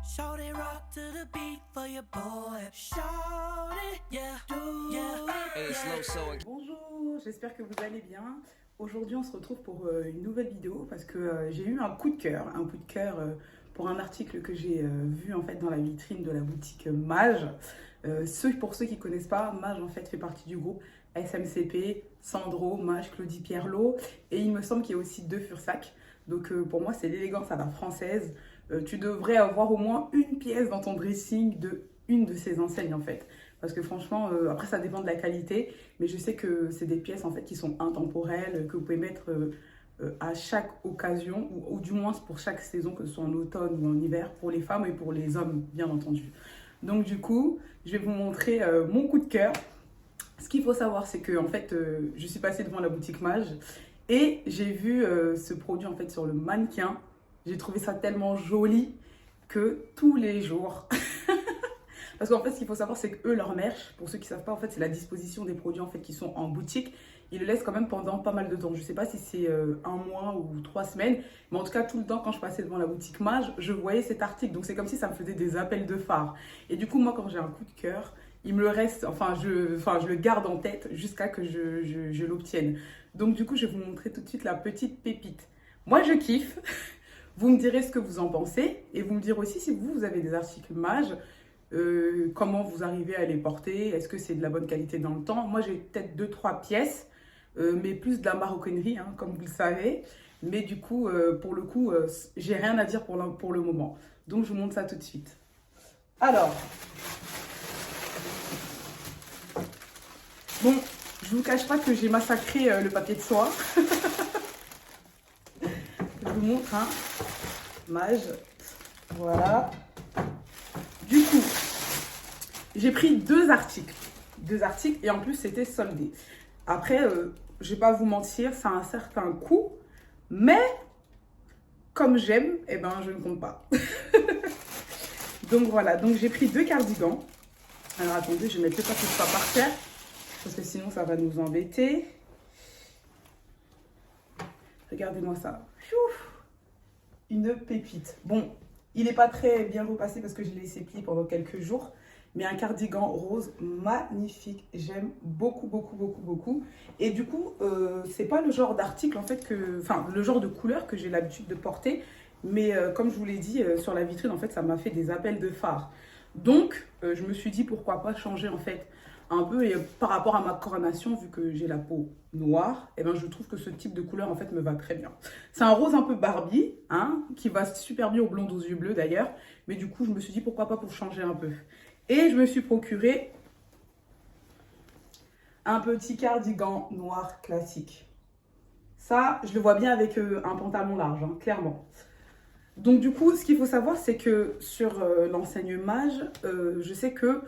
Shout it rock to the beat for your boy. Shout it, yeah, yeah. Bonjour, j'espère que vous allez bien. Aujourd'hui, on se retrouve pour une nouvelle vidéo parce que j'ai eu un coup de cœur, pour un article que j'ai vu en fait dans la vitrine de la boutique Mage. Pour ceux qui connaissent pas, Mage en fait fait partie du groupe SMCP, Sandro, Mage, Claudie Pierlot, et il me semble qu'il y a aussi deux Fursac. Donc pour moi, c'est l'élégance à la française. Tu devrais avoir au moins une pièce dans ton dressing de une de ces enseignes en fait. Parce que franchement, après ça dépend de la qualité, mais je sais que c'est des pièces en fait qui sont intemporelles, que vous pouvez mettre à chaque occasion, ou du moins pour chaque saison, que ce soit en automne ou en hiver, pour les femmes et pour les hommes, bien entendu. Donc du coup, je vais vous montrer mon coup de cœur. Ce qu'il faut savoir, c'est que en fait, je suis passée devant la boutique Mage et j'ai vu ce produit en fait sur le mannequin. J'ai trouvé ça tellement joli que tous les jours, parce qu'en fait, ce qu'il faut savoir, c'est que eux, leur merch, pour ceux qui ne savent pas, en fait, c'est la disposition des produits en fait qui sont en boutique. Ils le laissent quand même pendant pas mal de temps. Je ne sais pas si c'est un mois ou 3 semaines, mais en tout cas, tout le temps, quand je passais devant la boutique Mage, je voyais cet article. Donc, c'est comme si ça me faisait des appels de phare. Et du coup, moi, quand j'ai un coup de cœur, il me le reste, je le garde en tête jusqu'à que je l'obtienne. Donc, du coup, je vais vous montrer tout de suite la petite pépite. Moi, je kiffe. Vous me direz ce que vous en pensez et vous me direz aussi si vous avez des articles Mage, comment vous arrivez à les porter, est-ce que c'est de la bonne qualité dans le temps. Moi, j'ai peut-être 2-3 pièces, mais plus de la maroquinerie, hein, comme vous le savez. Mais du coup, pour le coup, j'ai rien à dire pour le moment. Donc, je vous montre ça tout de suite. Alors, bon, je ne vous cache pas que j'ai massacré le papier de soie. Je vous montre, hein. Mage, voilà. Du coup, j'ai pris deux articles et en plus c'était soldé. Après, je vais pas vous mentir, ça a un certain coût, mais comme j'aime, eh ben je ne compte pas. Donc voilà, donc j'ai pris deux cardigans. Alors attendez, je vais mettre le papier de soie par terre parce que sinon ça va nous embêter. Regardez-moi ça. Une pépite. Bon, il n'est pas très bien repassé parce que je l'ai laissé plier pendant quelques jours. Mais un cardigan rose magnifique. J'aime beaucoup, beaucoup, beaucoup, beaucoup. Et du coup, c'est pas le genre d'article, en fait, le genre de couleur que j'ai l'habitude de porter. Mais comme je vous l'ai dit, sur la vitrine, en fait, ça m'a fait des appels de phare. Donc, je me suis dit, pourquoi pas changer, en fait, un peu. Et par rapport à ma coronation, vu que j'ai la peau noire, et ben, je trouve que ce type de couleur, en fait, me va très bien. C'est un rose un peu Barbie, hein, qui va super bien aux blondes aux yeux bleus, d'ailleurs. Mais du coup, je me suis dit, pourquoi pas pour changer un peu. Et je me suis procuré un petit cardigan noir classique. Ça, je le vois bien avec un pantalon large, hein, clairement. Donc du coup, ce qu'il faut savoir, c'est que sur l'enseigne Mage, je sais que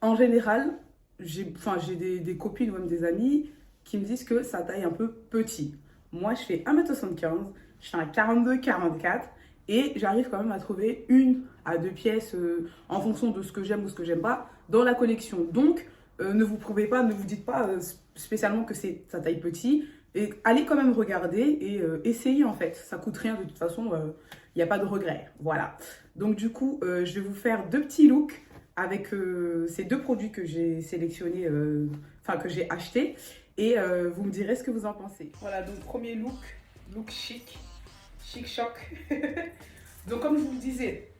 en général, j'ai des copines ou même des amis qui me disent que ça taille un peu petit. Moi, je fais 1m75, je fais un 42-44 et j'arrive quand même à trouver 1 à 2 pièces en fonction de ce que j'aime ou ce que j'aime pas dans la collection. Donc, ne vous dites pas spécialement que ça taille petit. Et allez quand même regarder et essayer en fait. Ça coûte rien de toute façon, il n'y a pas de regret. Voilà. Donc du coup, je vais vous faire deux petits looks avec ces deux produits que j'ai sélectionnés, que j'ai achetés. Et vous me direz ce que vous en pensez. Voilà, donc premier look chic, chic-choc. Donc comme je vous le disais,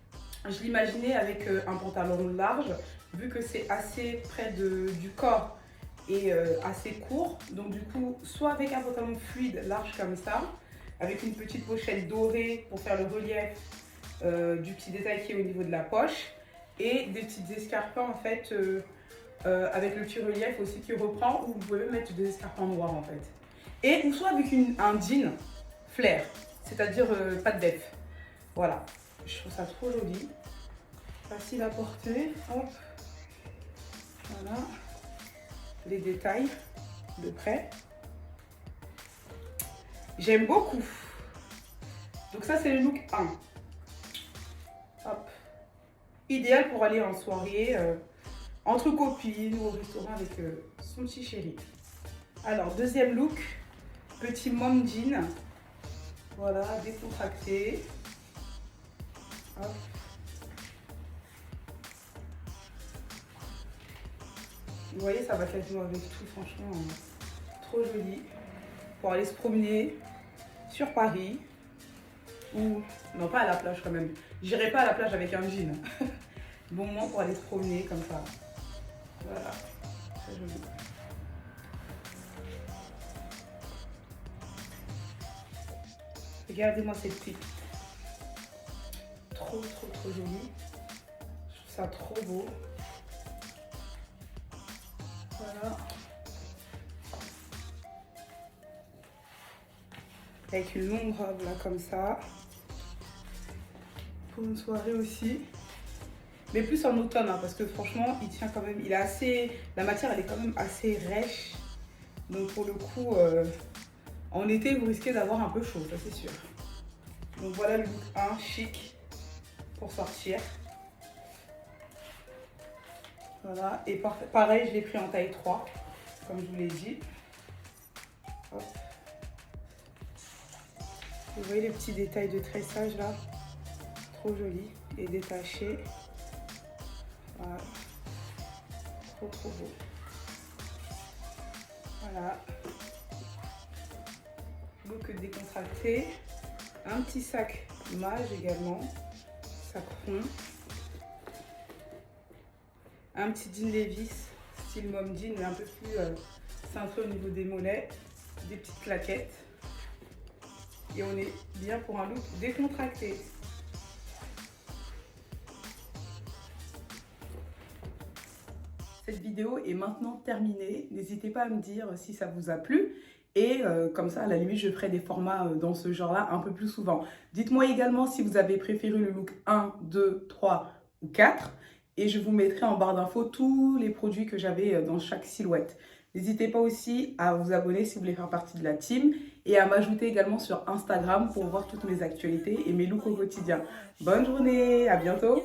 je l'imaginais avec un pantalon large, vu que c'est assez près du corps et assez court. Donc du coup, soit avec un pantalon fluide large comme ça, avec une petite pochette dorée pour faire le relief du petit détail qui est au niveau de la poche, et des petites escarpins en fait avec le petit relief aussi qui reprend, ou vous pouvez même mettre des escarpins noirs en fait. Et ou soit avec un jean flair, c'est-à-dire pas de def. Voilà, je trouve ça trop joli, facile à porter. Hop, voilà les détails de près. J'aime beaucoup. Donc ça, c'est le look 1. Hop. Idéal pour aller en soirée, entre copines ou au restaurant avec son petit chéri. Alors, deuxième look, petit mom jean. Voilà, décontracté. Hop. Vous voyez, ça va quasiment avec tout, franchement, trop joli. Pour aller se promener sur Paris, ou, non pas à la plage quand même, j'irai pas à la plage avec un jean. Bon moment pour aller se promener comme ça. Voilà, très joli. Regardez-moi cette pipe. Trop joli. Je trouve ça trop beau. Voilà. Avec une longue robe là comme ça. Pour une soirée aussi. Mais plus en automne, hein, parce que franchement, il tient quand même. Il est assez. La matière, elle est quand même assez rêche. Donc pour le coup, en été, vous risquez d'avoir un peu chaud, ça c'est sûr. Donc voilà le look 1, chic, pour sortir. Voilà, et pareil, je l'ai pris en taille 3, comme je vous l'ai dit. Hop. Vous voyez les petits détails de tressage là, trop joli et détaché. Voilà, trop beau. Voilà, look décontracté. Un petit sac mage également, sac rond. Un petit jean Levi's, style mom jean, mais un peu plus cintré au niveau des mollets. Des petites claquettes. Et on est bien pour un look décontracté. Cette vidéo est maintenant terminée. N'hésitez pas à me dire si ça vous a plu. Et comme ça, à la limite, je ferai des formats dans ce genre-là un peu plus souvent. Dites-moi également si vous avez préféré le look 1, 2, 3 ou 4. Et je vous mettrai en barre d'infos tous les produits que j'avais dans chaque silhouette. N'hésitez pas aussi à vous abonner si vous voulez faire partie de la team. Et à m'ajouter également sur Instagram pour voir toutes mes actualités et mes looks au quotidien. Bonne journée, à bientôt!